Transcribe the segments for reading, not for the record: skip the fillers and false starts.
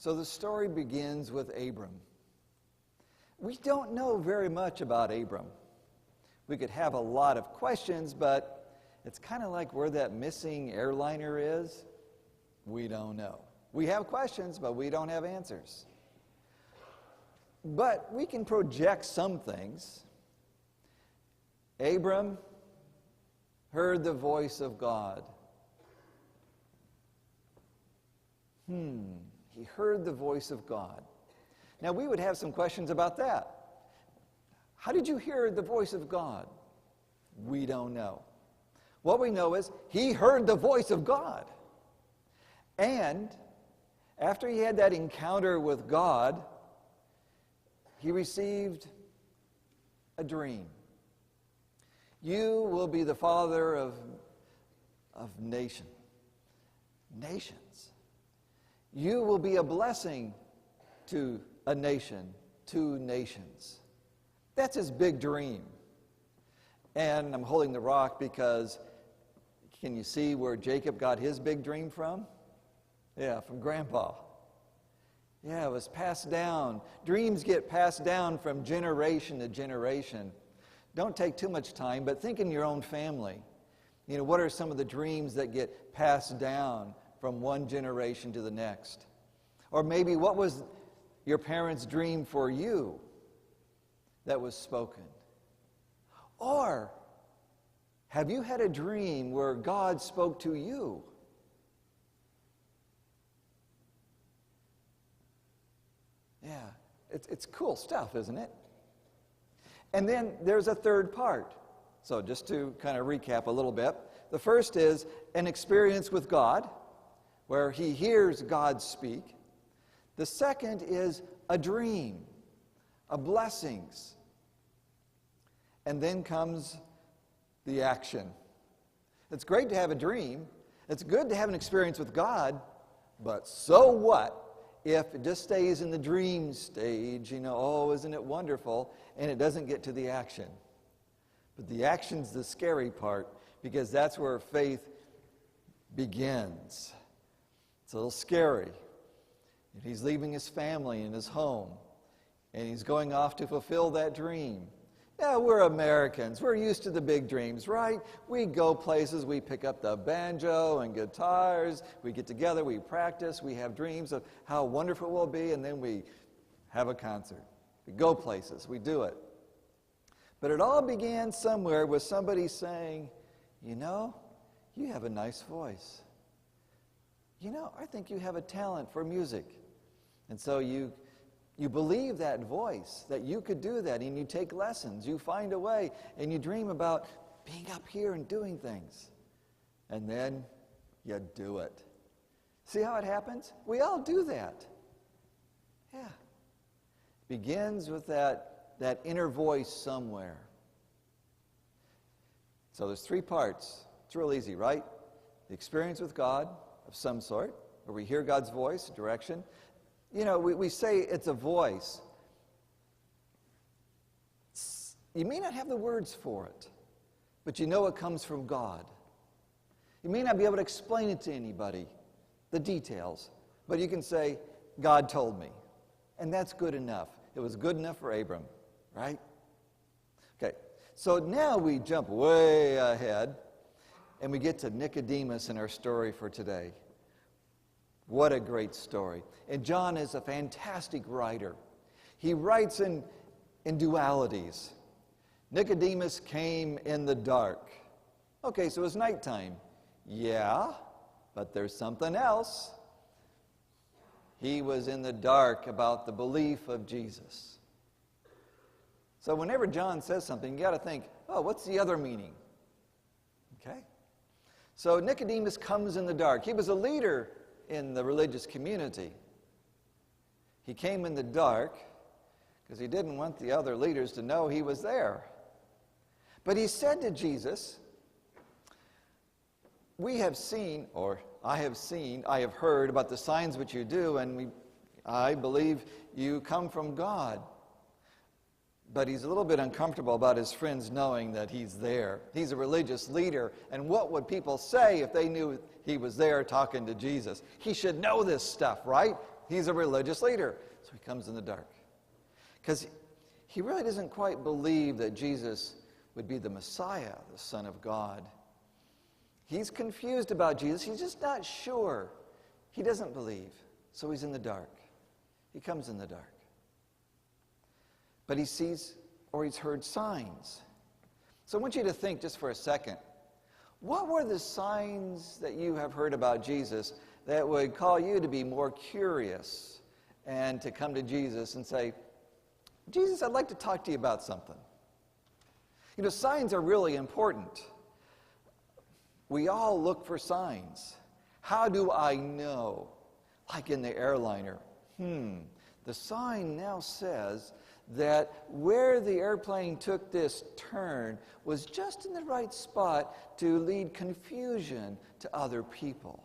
So the story begins with Abram. We don't know very much about Abram. We could have a lot of questions, but it's kind of like where that missing airliner is. We don't know. We have questions, but we don't have answers. But we can project some things. Abram heard the voice of God. He heard the voice of God. Now, we would have some questions about that. How did you hear the voice of God? We don't know. What we know is he heard the voice of God. And after he had that encounter with God, he received a dream. You will be the father of nations. You will be a blessing to a nation, to nations. That's his big dream. And I'm holding the rock because, can you see where Jacob got his big dream from? Yeah, from Grandpa. Yeah, it was passed down. Dreams get passed down from generation to generation. Don't take too much time, but think in your own family. You know, what are some of the dreams that get passed down from one generation to the next? Or maybe what was your parents' dream for you that was spoken? Or have you had a dream where God spoke to you? Yeah, it's cool stuff, isn't it? And then there's a third part. So just to kind of recap a little bit, the first is an experience with God, where he hears God speak. The second is a dream, a blessings. And then comes the action. It's great to have a dream. It's good to have an experience with God, but so what if it just stays in the dream stage, oh, isn't it wonderful, and it doesn't get to the action? But the action's the scary part, because that's where faith begins. It's a little scary. He's leaving his family and his home, and he's going off to fulfill that dream. Yeah, we're Americans. We're used to the big dreams, right? We go places, we pick up the banjo and guitars, we get together, we practice, we have dreams of how wonderful it will be, and then we have a concert. We go places, we do it. But it all began somewhere with somebody saying, you have a nice voice. I think you have a talent for music. And so you believe that voice, that you could do that, and you take lessons, you find a way, and you dream about being up here and doing things. And then you do it. See how it happens? We all do that. Yeah. Begins with that inner voice somewhere. So there's three parts. It's real easy, right? The experience with God of some sort, where we hear God's voice, direction. We say it's a voice. You may not have the words for it, but you know it comes from God. You may not be able to explain it to anybody, the details, but you can say, God told me. And that's good enough. It was good enough for Abram, right? Okay, so now we jump way ahead, and we get to Nicodemus in our story for today. What a great story. And John is a fantastic writer. He writes in dualities. Nicodemus came in the dark. Okay, so it's nighttime. Yeah, but there's something else. He was in the dark about the belief of Jesus. So whenever John says something, you got to think, oh, what's the other meaning? Okay? So Nicodemus comes in the dark. He was a leader in the religious community. He came in the dark because he didn't want the other leaders to know he was there. But he said to Jesus, we have seen, or I have heard about the signs which you do, and I believe you come from God. But he's a little bit uncomfortable about his friends knowing that he's there. He's a religious leader, and what would people say if they knew he was there talking to Jesus? He should know this stuff, right? He's a religious leader. So he comes in the dark. Because he really doesn't quite believe that Jesus would be the Messiah, the Son of God. He's confused about Jesus. He's just not sure. He doesn't believe. So he's in the dark. He comes in the dark. But he sees or he's heard signs. So I want you to think just for a second. What were the signs that you have heard about Jesus that would call you to be more curious and to come to Jesus and say, Jesus, I'd like to talk to you about something? You know, signs are really important. We all look for signs. How do I know? Like in the airliner. The sign now says that where the airplane took this turn was just in the right spot to lead confusion to other people.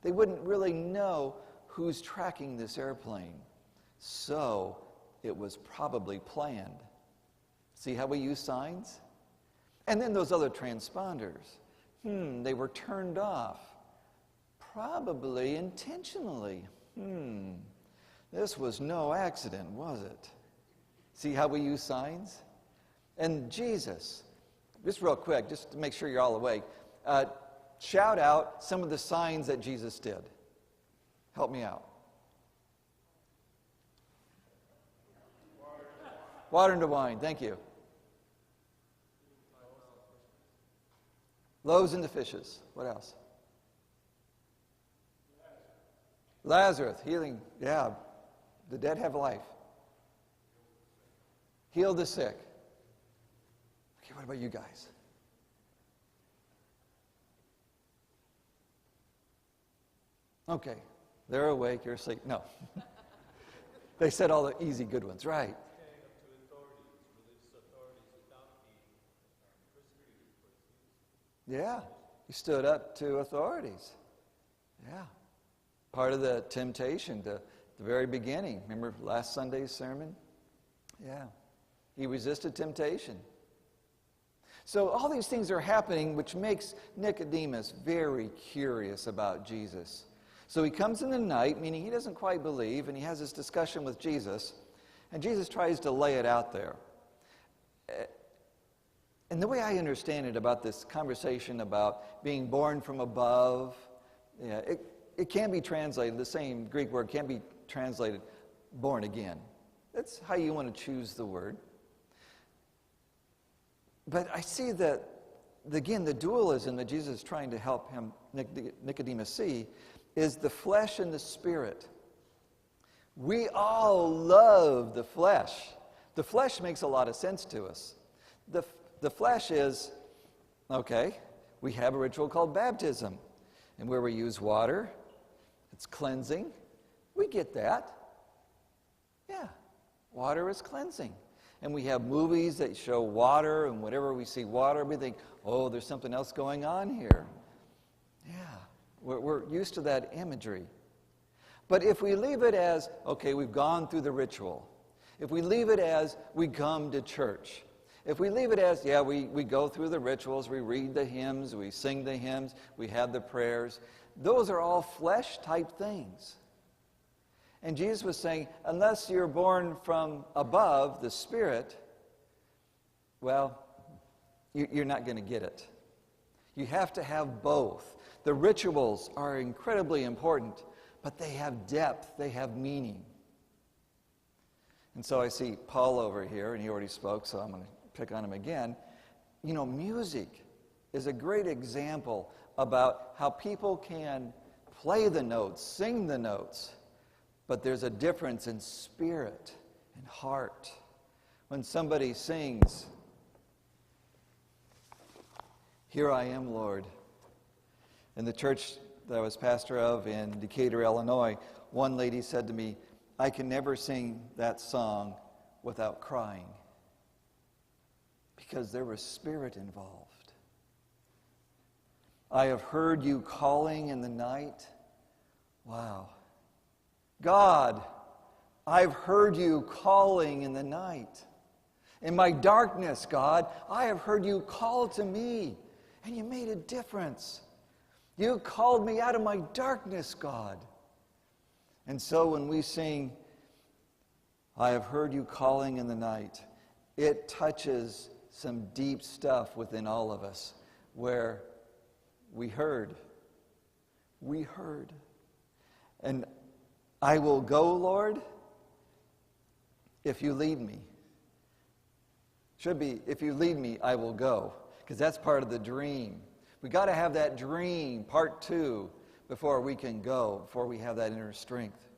They wouldn't really know who's tracking this airplane. So it was probably planned. See how we use signs? And then those other transponders. They were turned off. Probably intentionally. This was no accident, was it? See how we use signs? And Jesus, just real quick, just to make sure you're all awake, shout out some of the signs that Jesus did. Help me out. Water into wine, thank you. Loaves into fishes. What else? Lazarus, healing. Yeah, the dead have life. Heal the sick. Okay, what about you guys? Okay, they're awake, you're asleep. No. They said all the easy good ones, right? Yeah, he stood up to authorities. Yeah. Part of the temptation, the very beginning. Remember last Sunday's sermon? Yeah. He resisted temptation. So all these things are happening, which makes Nicodemus very curious about Jesus. So he comes in the night, meaning he doesn't quite believe, and he has this discussion with Jesus, and Jesus tries to lay it out there. And the way I understand it about this conversation about being born from above, it can be translated, the same Greek word can be translated born again. That's how you want to choose the word. But I see that, again, the dualism that Jesus is trying to help him, Nicodemus, see is the flesh and the spirit. We all love the flesh. The flesh makes a lot of sense to us. The flesh is, okay, we have a ritual called baptism, and where we use water, it's cleansing. We get that. Yeah, water is cleansing. And we have movies that show water, and whenever we see water, we think, oh, there's something else going on here. Yeah, we're used to that imagery. But if we leave it as, okay, we've gone through the ritual. If we leave it as we come to church. If we leave it as, yeah, we go through the rituals, we read the hymns, we sing the hymns, we have the prayers. Those are all flesh-type things. And Jesus was saying, unless you're born from above, the Spirit, well, you're not going to get it. You have to have both. The rituals are incredibly important, but they have depth, they have meaning. And so I see Paul over here, and he already spoke, so I'm going to pick on him again. You know, music is a great example about how people can play the notes, sing the notes, but there's a difference in spirit and heart. When somebody sings, "Here I am, Lord." In the church that I was pastor of in Decatur, Illinois, one lady said to me, "I can never sing that song without crying," because there was spirit involved. I have heard you calling in the night. Wow. God, I've heard you calling in the night. In my darkness, God, I have heard you call to me, and you made a difference. You called me out of my darkness, God. And so when we sing, I have heard you calling in the night, it touches some deep stuff within all of us where we heard. We heard. And I will go, Lord, if you lead me. Should be, if you lead me, I will go. Because that's part of the dream. We got to have that dream, part 2, before we can go, before we have that inner strength.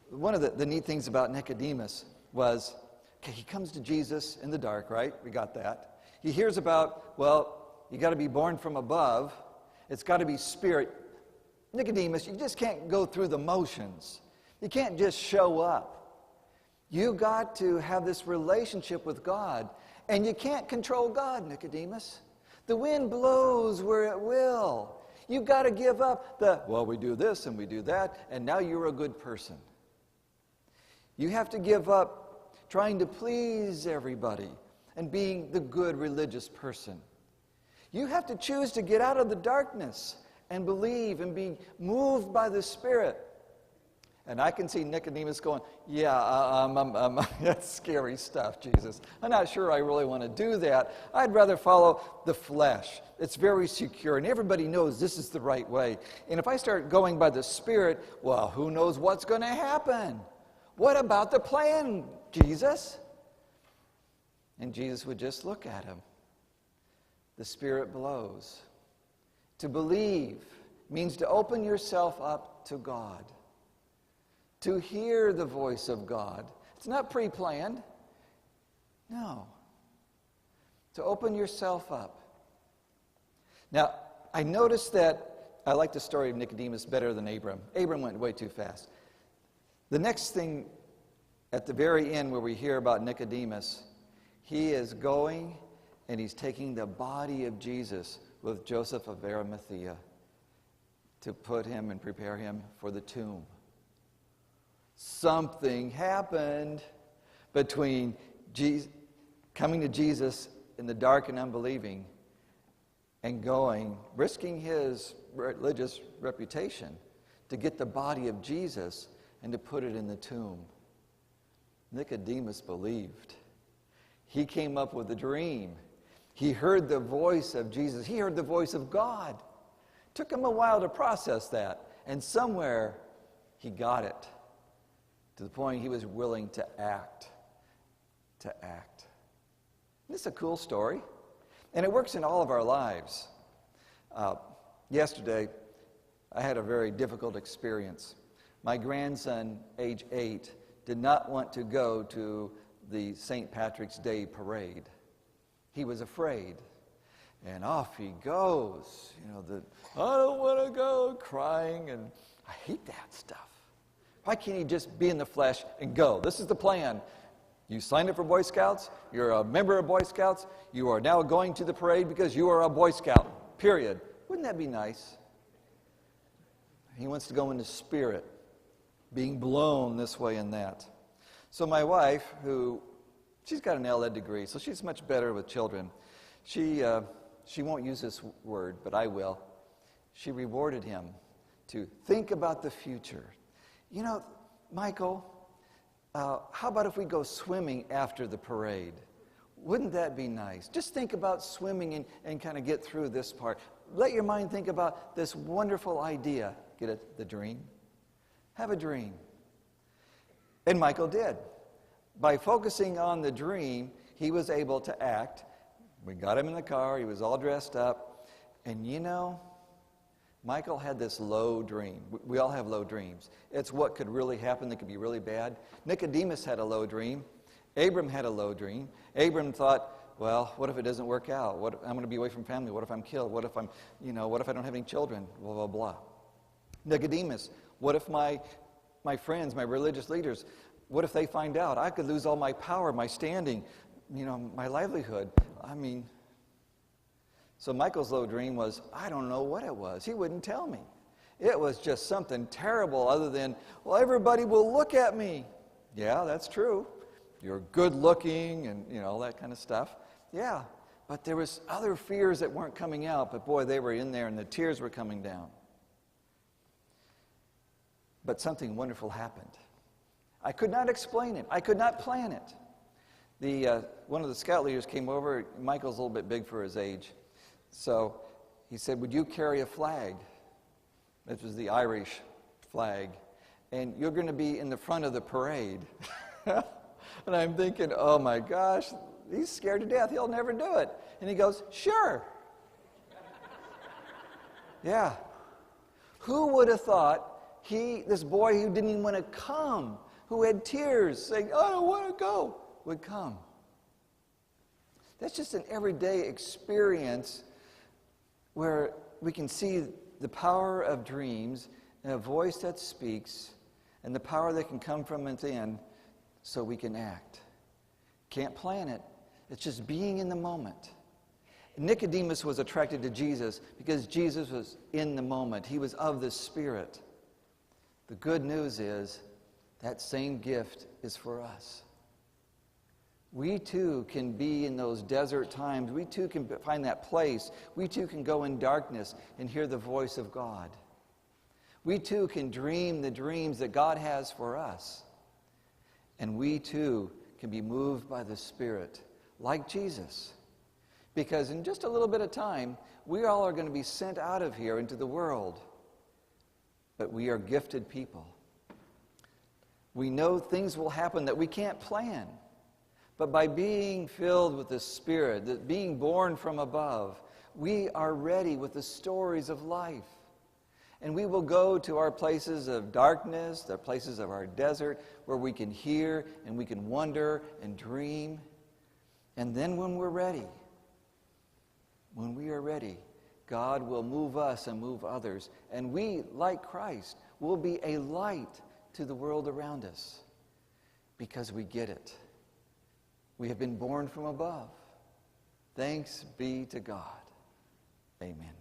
One of the neat things about Nicodemus was, okay, he comes to Jesus in the dark, right? We got that. He hears about, well, you got to be born from above. It's got to be spirit. Nicodemus, you just can't go through the motions. You can't just show up. You got to have this relationship with God. And you can't control God, Nicodemus. The wind blows where it will. You've got to give up well, we do this and we do that, and now you're a good person. You have to give up trying to please everybody and being the good religious person. You have to choose to get out of the darkness and believe and be moved by the Spirit. And I can see Nicodemus going, that's scary stuff, Jesus. I'm not sure I really want to do that. I'd rather follow the flesh. It's very secure, and everybody knows this is the right way. And if I start going by the Spirit, well, who knows what's going to happen? What about the plan, Jesus? And Jesus would just look at him. The Spirit blows. To believe means to open yourself up to God. To hear the voice of God. It's not pre-planned. No. To open yourself up. Now, I noticed that I like the story of Nicodemus better than Abram. Abram went way too fast. The next thing at the very end where we hear about Nicodemus, he is going and he's taking the body of Jesus with Joseph of Arimathea to put him and prepare him for the tomb. Something happened between coming to Jesus in the dark and unbelieving and going, risking his religious reputation to get the body of Jesus and to put it in the tomb. Nicodemus believed. He came up with a dream. He heard the voice of Jesus. He heard the voice of God. Took him a while to process that. And somewhere he got it. To the point he was willing to act. To act. This is a cool story. And it works in all of our lives. Yesterday, I had a very difficult experience. My grandson, age 8, did not want to go to the St. Patrick's Day parade. He was afraid. And off he goes. I don't want to go, crying. And I hate that stuff. Why can't he just be in the flesh and go? This is the plan. You signed up for Boy Scouts. You're a member of Boy Scouts. You are now going to the parade because you are a Boy Scout, period. Wouldn't that be nice? He wants to go into spirit, being blown this way and that. So my wife, she's got an LEd degree, so she's much better with children. She won't use this word, but I will. She rewarded him to think about the future. Michael, how about if we go swimming after the parade? Wouldn't that be nice? Just think about swimming and kind of get through this part. Let your mind think about this wonderful idea. Get it? The dream. Have a dream. And Michael did. By focusing on the dream, he was able to act. We got him in the car. He was all dressed up. And Michael had this low dream. We all have low dreams. It's what could really happen that could be really bad. Nicodemus had a low dream. Abram had a low dream. Abram thought, well, what if it doesn't work out? What if I'm going to be away from family? What if I'm killed? What if what if I don't have any children? Blah, blah, blah. Nicodemus, what if my friends, my religious leaders, what if they find out? I could lose all my power, my standing, my livelihood. So Michael's low dream was, I don't know what it was. He wouldn't tell me. It was just something terrible other than, well, everybody will look at me. Yeah, that's true. You're good looking and, all that kind of stuff. Yeah, but there was other fears that weren't coming out. But boy, they were in there and the tears were coming down. But something wonderful happened. I could not explain it. I could not plan it. One of the scout leaders came over. Michael's a little bit big for his age. So he said, would you carry a flag? This was the Irish flag. And you're going to be in the front of the parade. And I'm thinking, oh my gosh, he's scared to death. He'll never do it. And he goes, sure. Yeah. Who would have thought this boy who didn't even want to come, who had tears saying, I don't want to go, would come? That's just an everyday experience where we can see the power of dreams and a voice that speaks and the power that can come from within so we can act. Can't plan it. It's just being in the moment. Nicodemus was attracted to Jesus because Jesus was in the moment. He was of the Spirit. The good news is that same gift is for us. We too can be in those desert times. We too can find that place. We too can go in darkness and hear the voice of God. We too can dream the dreams that God has for us. And we too can be moved by the Spirit, like Jesus. Because in just a little bit of time, we all are going to be sent out of here into the world. But we are gifted people. We know things will happen that we can't plan. But by being filled with the Spirit, being born from above, we are ready with the stories of life. And we will go to our places of darkness, the places of our desert, where we can hear and we can wonder and dream. And then when we are ready, God will move us and move others. And we, like Christ, will be a light to the world around us because we get it. We have been born from above. Thanks be to God. Amen.